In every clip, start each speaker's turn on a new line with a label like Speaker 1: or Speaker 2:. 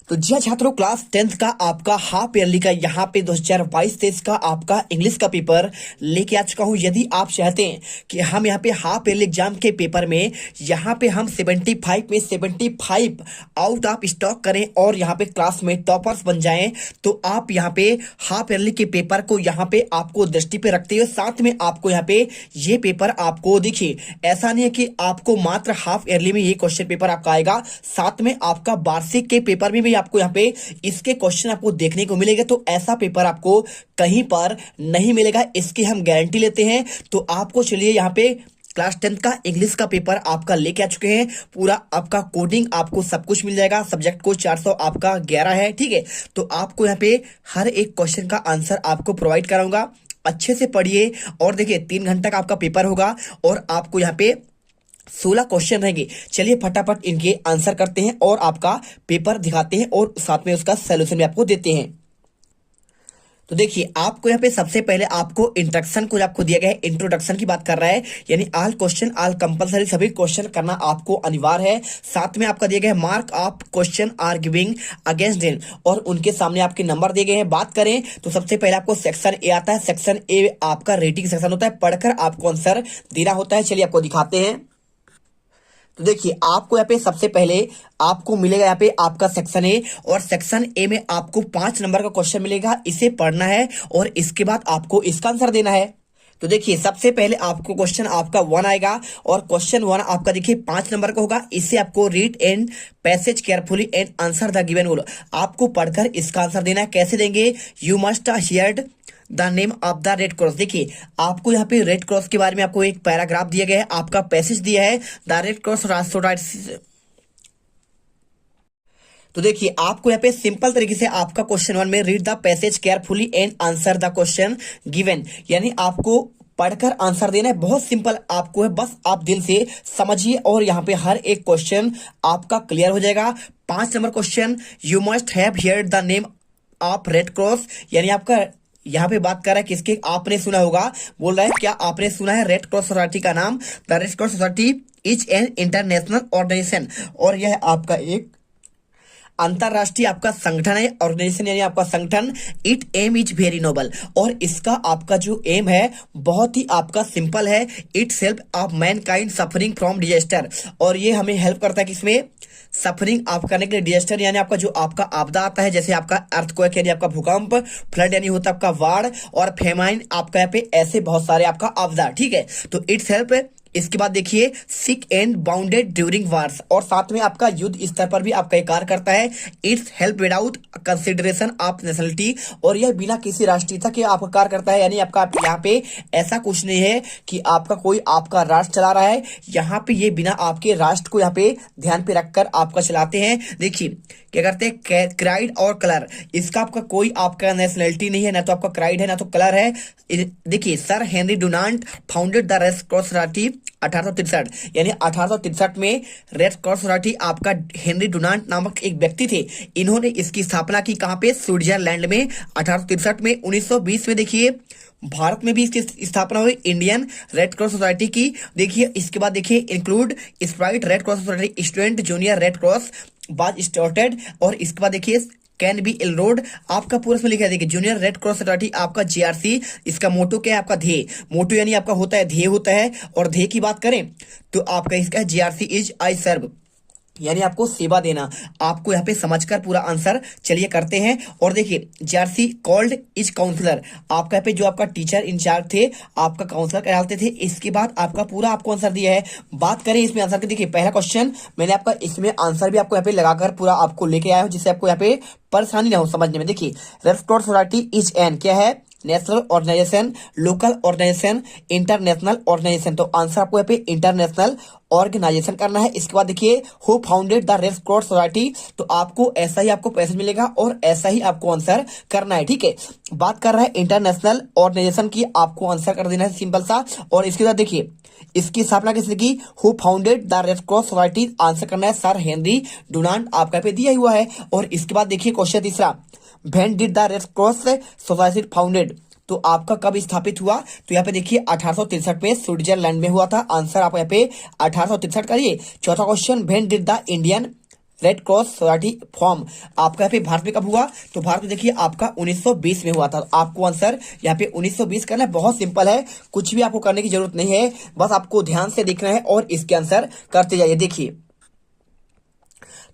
Speaker 1: तो जी हाँ छात्रों, क्लास 10th का आपका हाफ ईयरली का यहाँ पे 2022-23 का आपका इंग्लिश का पेपर लेके आ चुका हूँ। यदि आप चाहते हैं कि हम यहाँ पे हाफ ईयरली एग्जाम के पेपर में यहाँ पे हम 75 में 75 आउट ऑफ स्टॉक करें और यहाँ पे क्लास में टॉपर्स बन जाएं, तो आप यहाँ पे हाफ ईयरली के पेपर को यहाँ पे आपको दृष्टि पे रखते हुए साथ में आपको यहाँ पे ये पेपर आपको देखिए, ऐसा नहीं है कि आपको मात्र हाफ ईयरली में ये क्वेश्चन पेपर आपका आएगा, साथ में आपका वार्षिक के पेपर में भी आपको यहाँ पे इसके क्वेश्चन आपको देखने को मिलेगा। तो ऐसा पेपर आपको कहीं पर नहीं मिलेगा, इसकी हम गारंटी लेते हैं। तो आपको चलिए यहाँ पे क्लास 10th का इंग्लिश का पेपर आपका लेके आ चुके हैं। पूरा आपका कोडिंग आपको सब कुछ मिल जाएगा। सब्जेक्ट को 400 आपका 11 है, ठीक है। तो आपको यहाँ पे हर एक क्वेश्चन का आंसर आपको प्रोवाइड कराऊंगा। अच्छे से पढ़िए और देखिए 3 घंटा का आपका पेपर होगा और आपको यहाँ पे 16 क्वेश्चन रहेंगे। चलिए फटाफट इनके आंसर करते हैं और आपका पेपर दिखाते हैं और साथ में उसका सॉल्यूशन भी आपको देते हैं। तो देखिए, आपको यहाँ पे सबसे पहले आपको इंट्रोडक्शन को आपको दिया गया है, इंट्रोडक्शन की बात कर रहा है, यानी ऑल क्वेश्चन ऑल कंपलसरी, सभी क्वेश्चन करना आपको अनिवार्य है। साथ में आपका दिया गया है mark of question are giving against them, और उनके सामने आपके नंबर दिए गए हैं। बात करें तो सबसे पहले आपको सेक्शन ए आता है। सेक्शन ए आपका रेटिंग सेक्शन होता है, पढ़कर आपको आंसर देना होता है। चलिए आपको दिखाते हैं। तो देखिए, आपको यहाँ पे सबसे पहले आपको मिलेगा यहाँ पे आपका सेक्शन ए, और सेक्शन ए में आपको 5 नंबर का क्वेश्चन मिलेगा। इसे पढ़ना है और इसके बाद आपको इसका आंसर देना है। तो देखिए, सबसे पहले आपको क्वेश्चन आपका 1 आएगा और क्वेश्चन 1 आपका देखिए 5 नंबर का होगा। इसे आपको read and passage carefully and answer the given rule, आपको पढ़कर इसका आंसर देना है। कैसे देंगे? You must heard the name of the Red cross. देखिए, आपको यहाँ पे रेड क्रॉस के बारे में आपको एक पैराग्राफ दिया गया है, आपका पैसेज दिया है द रेड क्रॉस राष्ट्र। तो देखिए, आपको यहाँ पे सिंपल तरीके से आपका क्वेश्चन 1 में read the passage carefully and answer the question given, यानी आपको पढ़कर आंसर देना है। बहुत सिंपल आपको है, बस आप दिल से समझिए और यहाँ पे हर एक क्वेश्चन आपका क्लियर हो जाएगा। 5 number question, you must have heard the name of red cross, यानी आपका यहाँ पे बात कर रहा है किसके, आपने सुना होगा। बोल रहा है क्या आपने सुना है रेड क्रॉस सोसाइटी का नाम? The Red Cross Society is an international organisation, और यह आपका एक अंतरराष्ट्रीय आपका संगठन है, ऑर्गेनाइजेशन यानी आपका संगठन। It aim is very noble, और इसका आपका जो एम है बहुत ही आपका सिंपल है। It's help of Mankind suffering from disaster, और ये हमें हेल्प करता है किसमें? सफरिंग आप करने के लिए। डिजास्टर यानी आपका जो आपका आपदा आता है, जैसे आपका अर्थक्वेक यानी आपका भूकंप, फ्लड यानी होता है आपका बाढ़, और फेमाइन आपका यहाँ पे ऐसे बहुत सारे आपका आपदा, ठीक है। तो इट्स हेल्प। इसके बाद देखिए sick and bounded during wars, और साथ में आपका युद्ध स्तर पर भी आपका कार्य करता है। It's help without consideration of nationality, और यह बिना किसी राष्ट्रीयता के आपका कार्य करता है, यानी आपका यहाँ पे ऐसा कुछ नहीं है कि आपका कोई आपका राष्ट्र चला रहा है, यहाँ पे ये बिना आपके राष्ट्र को यहाँ पे ध्यान पे रखकर आपका चलाते हैं। देखिए क्या करते हैं, क्राइड और कलर, इसका आपका कोई आपका नेशनलिटी नहीं है, ना तो आपका क्राइड है ना तो कलर है। देखिए, sir Henry Dunant founded the Red Cross society 1863, यानी 1863 में रेड क्रॉस सोसाइटी आपका हेनरी डुनांट नामक एक व्यक्ति थे, इन्होंने इसकी स्थापना की। कहां पे? स्विट्जरलैंड में 1863 में। 1920 में देखिए भारत में भी इसकी स्थापना हुई, इंडियन रेड क्रॉस सोसाइटी की। देखिए इसके बाद देखिए include Sprite red Cross society student junior red cross बाज स्टार्टेड, और इसके बाद देखिए कैन बी एलरोड, आपका पूरा इसमें लिखा है। देखिए जूनियर रेड क्रॉस सोसाइटी आपका जीआरसी, इसका मोटो क्या है? आपका ध्येय। मोटो यानी आपका होता है ध्येय होता है, और ध्येय की बात करें तो आपका इसका जीआरसी इज आई सर्व, यानी आपको सेवा देना। आपको यहाँ पे समझकर पूरा आंसर चलिए करते हैं। और देखिए जीआरसी कॉल्ड इज काउंसलर, आपका यहाँ पे जो आपका टीचर इंचार्ज थे आपका काउंसलर कहलाते थे। इसके बाद आपका पूरा आपको आंसर दिया है। बात करें इसमें आंसर की, देखिए पहला क्वेश्चन मैंने आपका इसमें आंसर भी आपको यहाँ पे लगाकर पूरा आपको लेके आया हूँ, जिससे आपको यहाँ पे परेशानी ना हो समझने में। देखिए Red Cross Society is an क्या है? National organisation, local organisation, international organisation. तो आंसर आपको यहाँ पे इंटरनेशनल ऑर्गेनाइजेशन करना है। इसके बाद देखिए who founded the Red Cross society, तो आपको ऐसा ही आपको पैसेज मिलेगा और ऐसा ही आपको आंसर करना है, ठीक है। बात कर रहा है इंटरनेशनल ऑर्गेनाइजेशन की, आपको आंसर कर देना है सिंपल सा। और इसके बाद देखिए इसकी स्थापना किसने की? Who founded the Red Cross society, answer करना है सर हेनरी डुनांट, आपका यहाँ पे दिया हुआ है। और इसके बाद देखिए क्वेश्चन तीसरा, when did the Red Cross society founded, तो आपका कब स्थापित हुआ? तो यहाँ पे देखिए 1863 में स्विट्जरलैंड में हुआ था। आंसर आप यहाँ पे 1863 करिए। चौथा question, when did the Indian red Cross society form आपका यहाँ पे भारत में कब हुआ? तो भारत में देखिए आपका 1920 में हुआ था। आपको आंसर यहाँ पे 1920 करना है। बहुत सिंपल है, कुछ भी आपको करने की जरूरत नहीं है, बस आपको ध्यान से देखना है और इसके आंसर करते जाइए। देखिए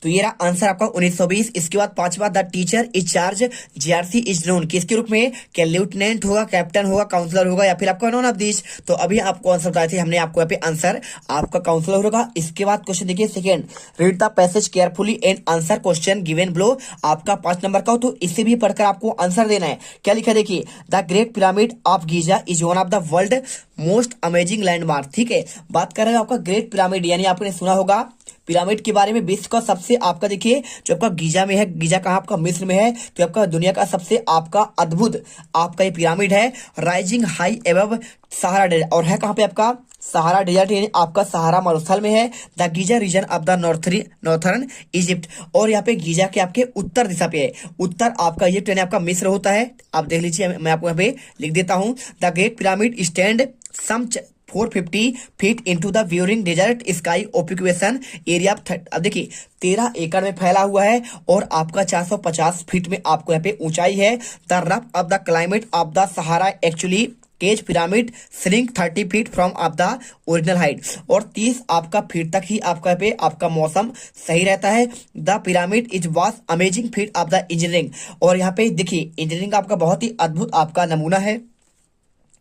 Speaker 1: तो ये रहा आंसर आपका 1920। इसके बाद पांचवा, the teacher is charge GRC is known किसके रूप में? क्या लेफ्टिनेंट होगा, कैप्टन होगा, काउंसलर होगा, या फिर आपका नॉन ऑफ दिस? तो अभी आपको आंसर बताए थे हमने, आपको यहाँ पे आंसर आपका काउंसलर होगा। इसके बाद क्वेश्चन देखिए second, read the passage carefully and answer question given below. आपका 5 नंबर का हो, तो इसे भी पढ़कर आपको आंसर देना है। क्या लिखा है देखिए, the great pyramid of Giza is one of the world most amazing landmark. ठीक है, बात कर रहे हैं आपका ग्रेट पिरामिड, यानी आपने सुना होगा पिरामिड के बारे में, विश्व का सबसे आपका देखिए जो आपका गीजा में है, गीजा कहाँ आपका मिस्र में है, तो आपका दुनिया का सबसे आपका अद्भुत आपका ये पिरामिड है, rising high above Sahara desert, और है कहाँ पे आपका सहारा डेजर्ट, यानी आपका सहारा मरुस्थल में है। The Giza region of the northern Egypt, और यहाँ पे गीजा के आपके उत्तर दिशा पे है, उत्तर आपका इजिप्ट यानी आपका मिस्र होता है। आप देख लीजिए, मैं आपको यहाँ पे लिख देता हूँ, the great pyramid stand some 450 feet into the viewing desert sky occupation area. अब देखिए 13 एकड़ में फैला हुआ है और आपका 450 फीट में आपको यहाँ पे ऊंचाई है। The rough of the climate of the Sahara actually cage pyramid shrink 30 feet from of the original height, और 30 आपका फीट तक ही आपका यहाँ पे आपका मौसम सही रहता है। द पिरामिड इज वास amazing feet of the engineering, और यहाँ पे देखिए इंजीनियरिंग का आपका बहुत ही अद्भुत आपका नमूना है।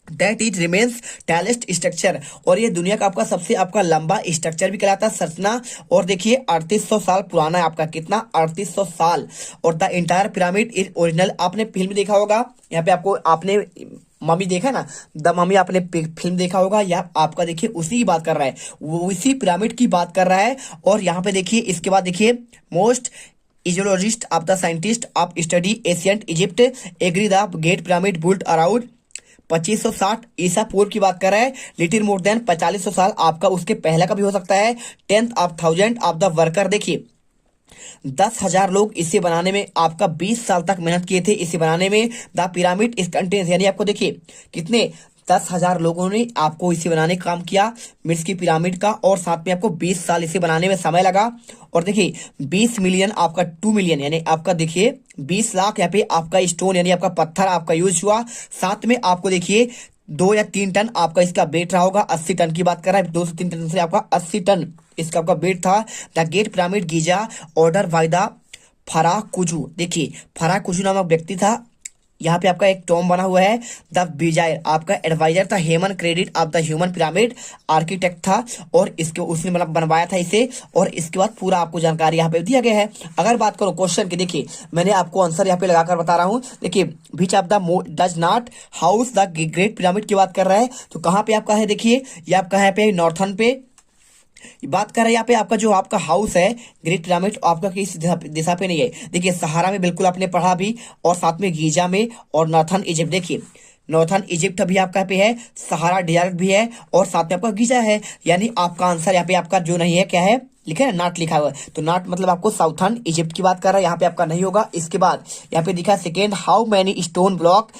Speaker 1: That is remains tallest structure, और ये दुनिया का आपका सबसे आपका लंबा स्ट्रक्चर भी कहलाता है संरचना, और देखिए 3800 साल पुराना है आपका, कितना 3800 साल। और the entire pyramid is original, आपने फिल्म देखा होगा, यहाँ पे आपको आपने मम्मी देखा ना, द मम्मी आपने फिल्म देखा होगा, या आपका देखिए उसी की बात कर रहा है, वो उसी पिरामिड की बात कर रहा है। और यहाँ पे देखिए इसके बाद देखिए most Egyptologist of the scientist of study ancient Egypt agree the great pyramid built around 2560 ईसा पूर्व की बात कर रहा है, लिटिल मोर देन 4500 साल आपका उसके पहले का भी हो सकता है। 10th of 1000 of the worker, देखिए 10,000 लोग इसे बनाने में आपका 20 साल तक मेहनत किए थे इसे बनाने में। द पिरामिड इस कंटेंस, यानी आपको देखिए कितने 10,000 लोगों ने आपको इसे बनाने का काम किया मिस्र की पिरामिड का, और साथ में आपको 20 साल इसे बनाने में समय लगा। और देखिए 20 मिलियन आपका 2 मिलियन, यानी आपका देखिए 20 लाख यहाँ पे आपका स्टोन यानी आपका पत्थर आपका यूज हुआ। साथ में आपको देखिए 2 या 3 टन आपका इसका वेट रहा होगा, 80 टन की बात कर रहा है, 2 से 3 टन से आपका 80 टन इसका आपका वेट था। The great pyramid Giza order by the Farah Kuju, देखिए फराह कुजू नामक व्यक्ति था, यहाँ पे आपका एक टॉम बना हुआ है। द बिजायर आपका एडवाइजर था, Hemon credit of the human pyramid architect था, और इसके उसने मतलब बनवाया था इसे। और इसके बाद पूरा आपको जानकारी यहाँ पे दिया गया है। अगर बात करो क्वेश्चन की, देखिए मैंने आपको आंसर यहाँ पे लगाकर बता रहा हूँ। देखिए which of the does not house the great pyramid की बात कर रहा है, तो कहाँ पे आपका है, देखिए ये आपका है पे नॉर्थन पे बात कर रहे हैं। यहाँ पे आपका जो आपका हाउस है ग्रेट पिरामिड आपका किस दिशा पे नहीं है, देखिए सहारा में बिल्कुल आपने पढ़ा भी, और साथ में गीजा में और नॉर्थन इजिप्ट, देखिए नॉर्थन इजिप्ट भी आपका यहाँ पे है, सहारा डेजर्ट भी है, और साथ में आपका गीजा है। यानी आपका आंसर यहाँ पे आपका जो नहीं है क्या है, लिखा है नॉट लिखा हुआ है, तो नॉट मतलब आपको साउथर्न इजिप्ट की बात कर रहा है, यहाँ पे आपका नहीं होगा। इसके बाद यहाँ पे दिखा है second, how many stone block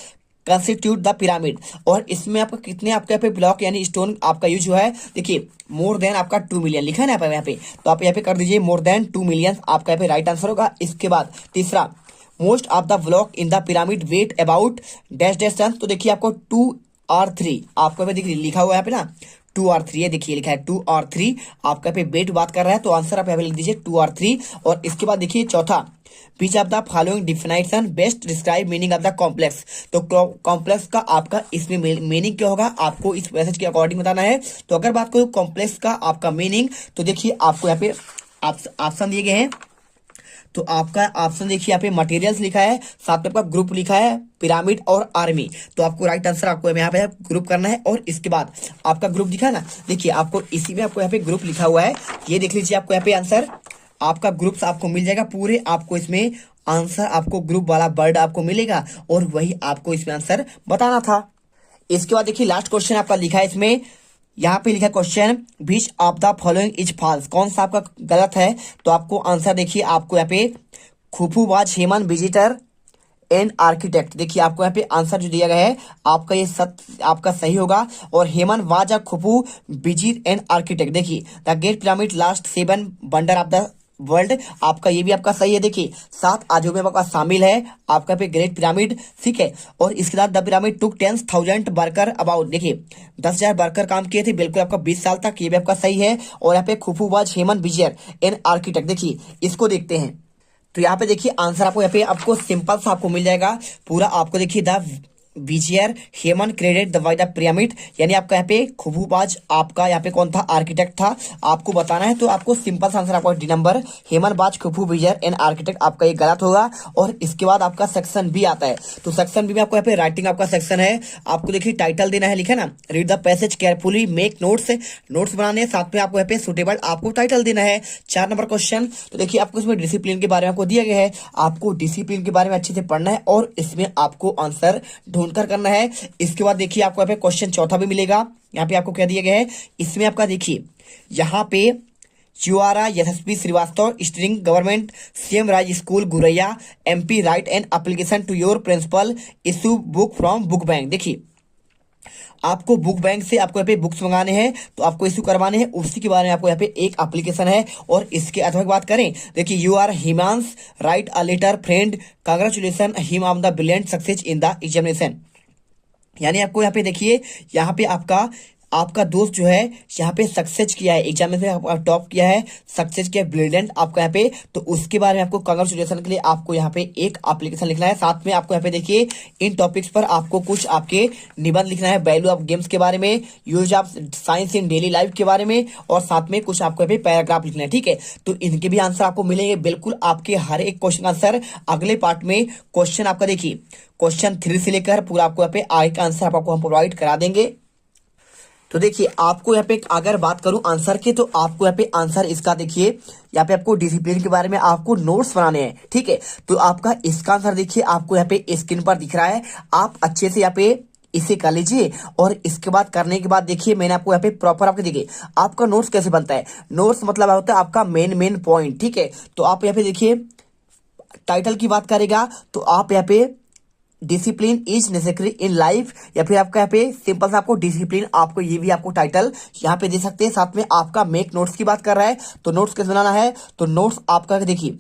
Speaker 1: constitute the pyramid, और इसमें आपका कितने आपके यहाँ पे ब्लॉक यानी स्टोन आपका यूज हुआ है, देखिए मोर देन आपका 2 मिलियन लिखा है ना यहाँ पे, तो आप यहाँ पे कर दीजिए मोर देन 2 मिलियन, आपका यहाँ पे राइट आंसर होगा। इसके बाद तीसरा, most of the block in the pyramid weight about dash dash ton, तो देखिए आपको 2 और 3 आपको यहाँ पे देखिए लिखा हुआ है यहाँ पे ना 2 और 3, ये देखिए लिखा है 2 और 3, आपका यहाँ पे वेट बात कर रहा है, तो आंसर आप यहाँ पे लिख दीजिए 2 और 3। और इसके बाद देखिए चौथा, which of the following definition best describe meaning of the complex, तो कॉम्प्लेक्स का आपका इसमें मीनिंग क्या होगा आपको इस मैसेज के अकॉर्डिंग बताना है। तो अगर बात करूं कॉम्प्लेक्स का आपका मीनिंग, तो देखिए आपको यहाँ पे ऑप्शन दिए गए हैं, तो आपका ऑप्शन देखिए यहाँ पे मटेरियल्स लिखा है, साथ में आपका ग्रुप लिखा है पिरामिड और आर्मी, तो आपको राइट आंसर आपको यहाँ पे ग्रुप करना है। और इसके बाद आपका ग्रुप दिखा है ना, देखिए आपको इसी में आपको यहाँ पे ग्रुप लिखा हुआ है, ये देख लीजिए आपको यहाँ पे आंसर आपका ग्रुप्स आपको मिल जाएगा पूरे, आपको इसमें आंसर आपको ग्रुप वाला वर्ड आपको मिलेगा, और वही आपको इसमें आंसर बताना था। इसके बाद देखिए लास्ट क्वेश्चन आपका लिखा है इसमें, यहाँ पे लिखा question which of the following is false, कौन सा आपका गलत है, तो आपको आंसर देखिए आपको यहाँ पे Khufu was Hemon visitor and architect, देखिए आपको यहाँ पे आंसर जो दिया गया है आपका ये आपका सही होगा, और Hemon was a Khufu vizier and architect. देखिए the great pyramid last 7 wonder of the world, आपका ये भी आपका सही है। देखिए 7 अजूबे में आपका शामिल है आपका पे ग्रेट पिरामिड, ठीक है। और इसके साथ the pyramid took 10,000 worker about, देखिए 10,000 वर्कर काम किए थे, बिल्कुल आपका 20 साल तक, ये भी आपका सही है। और यहाँ पे Khufu was Hemon vizier an architect, देखिए इसको देखते हैं। तो यहाँ पे देखिए आंसर आपको यहाँ पे आपको सिंपल सा आपको मिल जाएगा पूरा। आपको देखिए the vizier Hemon credit the wide pyramid, यानी आपका यहाँ पे खुफूबाज आपका यहाँ पे कौन था, आर्किटेक्ट था, आपको बताना है। तो आपको सिंपल सा आंसर आपका डी नंबर हेमन बाज खुफू विजियर एंड आर्किटेक्ट, आपका ये गलत होगा। और इसके बाद आपका सेक्शन बी आता है। तो सेक्शन बी में आपको यहाँ पे राइटिंग आपका सेक्शन है। आपको देखिए टाइटल देना है, लिखा ना, read the passage carefully, make notes, notes बनाने हैं, साथ में आपको यहाँ पे सुटेबल आपको टाइटल देना है। 4 नंबर क्वेश्चन, तो देखिए आपको इसमें डिसिप्लिन के बारे में आपको दिया गया है, आपको डिसिप्लिन के बारे में अच्छे से पढ़ना है और इसमें आपको आंसर ढूंढकर करना है। इसके बाद देखिए आपको यहाँ पे क्वेश्चन चौथा भी मिलेगा। यहाँ पे आपको क्या दिया गया है, इसमें आपका देखिए यहाँ पे you are Yashasvi Srivastava studying government CM Rise school Guraiya MP write an application to your principal issue book from book bank. देखिए आपको बुक बैंक से आपको यहाँ पे बुक्स मंगाने हैं, तो आपको इशू करवाने हैं, उसी के बारे में आपको यहाँ पे एक एप्लीकेशन है। और इसके अथवा की बात करें, देखिए you are Himansh write a letter friend congratulation him on the brilliant success in the examination, यानी आपको यहाँ पे देखिए यहाँ पे आपका दोस्त जो है यहाँ पे सक्सेस किया है, एग्जाम में टॉप किया है, सक्सेस किया ब्रिलियंट आपका यहाँ पे, तो उसके बारे में आपको कांग्रेचुलेशन के लिए आपको यहाँ पे एक एप्लीकेशन लिखना है। साथ में आपको यहाँ पे देखिए इन टॉपिक्स पर आपको कुछ आपके निबंध लिखना है, वैल्यू ऑफ गेम्स के बारे में, use of science in daily life के बारे में, और साथ में कुछ आपको यहाँ पे पैराग्राफ लिखना है, ठीक है। तो इनके भी आंसर आपको मिलेंगे बिल्कुल आपके हर एक क्वेश्चन आंसर अगले पार्ट में। क्वेश्चन आपका देखिए क्वेश्चन 3 से लेकर पूरा आपको यहाँ पे आगे का आंसर आपको हम प्रोवाइड करा देंगे। तो देखिए आपको यहाँ पे अगर बात करूं आंसर के, तो आपको यहाँ पे आंसर इसका देखिए यहाँ पे आपको डिसिप्लिन के बारे में आपको नोट्स बनाने हैं, ठीक है। तो आपका इसका आंसर देखिए आपको यहाँ पे स्क्रीन पर दिख रहा है, आप अच्छे से यहाँ पे इसे कर लीजिए। और इसके बाद करने के बाद देखिए मैंने आपको यहाँ पे प्रॉपर आपको देखिए आपका नोट्स कैसे बनता है। नोट्स मतलब होता है आपका मेन पॉइंट, ठीक है। तो आप यहाँ पे देखिए टाइटल की बात करेगा तो आप यहाँ पे discipline is necessary in life, या फिर आपका यहाँ पे सिंपल सा आपको डिसिप्लिन आपको ये भी आपको टाइटल यहाँ पे दे सकते हैं। साथ में आपका मेक नोट्स की बात कर रहा है, तो नोट्स कैसे बनाना है, तो नोट्स आपका देखिए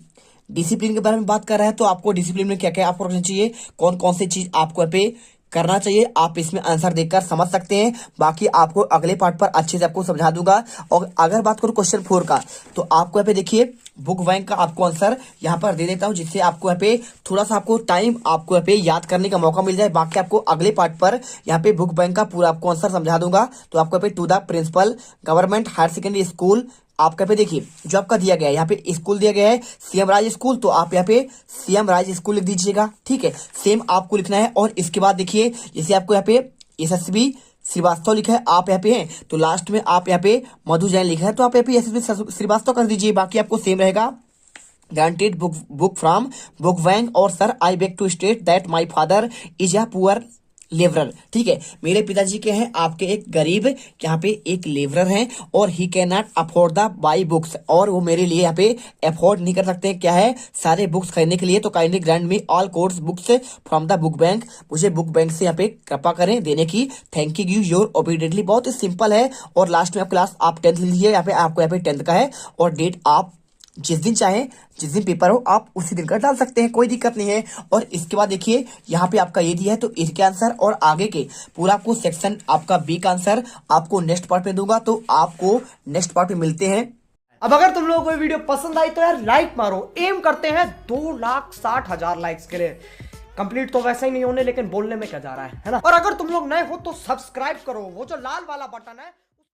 Speaker 1: डिसिप्लिन के बारे में बात कर रहा है, तो आपको डिसिप्लिन में क्या क्या आपको रखना चाहिए, कौन कौन सी चीज आपको यहाँ पे करना चाहिए, आप इसमें आंसर देखकर समझ सकते हैं। बाकी आपको अगले पार्ट पर अच्छे से आपको समझा दूंगा। और अगर बात करूं क्वेश्चन 4 का, तो आपको यहाँ पे देखिए बुक बैंक का आपको आंसर यहाँ पर दे देता हूं, जिससे आपको यहाँ पे थोड़ा सा आपको टाइम आपको यहाँ पे याद करने का मौका मिल जाए। बाकी आपको अगले पार्ट पर यहाँ पे बुक बैंक का पूरा आपको आंसर समझा दूंगा। तो आपको यहाँ पे to the principal government higher secondary school, आपका पे देखिए जो आपका दिया गया है यहाँ पे स्कूल दिया गया है सीएम राज स्कूल, तो आप यहाँ पे सीएम राज स्कूल लिख दीजिएगा, ठीक है। सेम आपको लिखना है। और इसके बाद देखिए जैसे आपको यहाँ पे यशस्वी श्रीवास्तव लिखा है, आप यहाँ पे हैं, तो लास्ट में आप यहाँ पे मधु जैन लिखा है, तो आप यहाँ पे यशस्वी श्रीवास्तव कर दीजिए। बाकी आपको सेम रहेगा, granted book from book bank, और sir I beg to state that my father is a poor labourer, ठीक है। मेरे पिताजी के हैं आपके एक गरीब यहाँ पे एक लेबरर हैं, और he can not afford the by books, और वो मेरे लिए यहाँ पे अफोर्ड नहीं कर सकते क्या है सारे बुक्स खरीदने के लिए। तो kindly grant me all course books from the book bank, मुझे बुक बैंक से यहाँ पे कृपा करें देने की, थैंक यू योर ओबीडियंटली। बहुत ही सिंपल है। और लास्ट में आप क्लास आप 10th लीजिए, यहाँ पे आपको यहाँ पे 10th का है, और डेट आप जिस दिन चाहे जिस दिन पेपर हो आप उसी दिन का डाल सकते हैं, कोई दिक्कत नहीं है। और इसके बाद देखिए यहाँ पे आपका ये दिया है, तो इसके आंसर और आगे के पूरा आपको सेक्शन आपका बी का आंसर आपको नेक्स्ट पार्ट में दूंगा। तो आपको नेक्स्ट पार्ट में मिलते हैं।
Speaker 2: अब अगर तुम लोगों को ये वीडियो पसंद आई तो यार लाइक मारो, एम करते हैं 2,60,000 लाइक्स के लिए। कंप्लीट तो वैसे ही नहीं होने, लेकिन बोलने में क्या जा रहा है ना। और अगर तुम लोग नए हो तो सब्सक्राइब करो, वो जो लाल वाला बटन है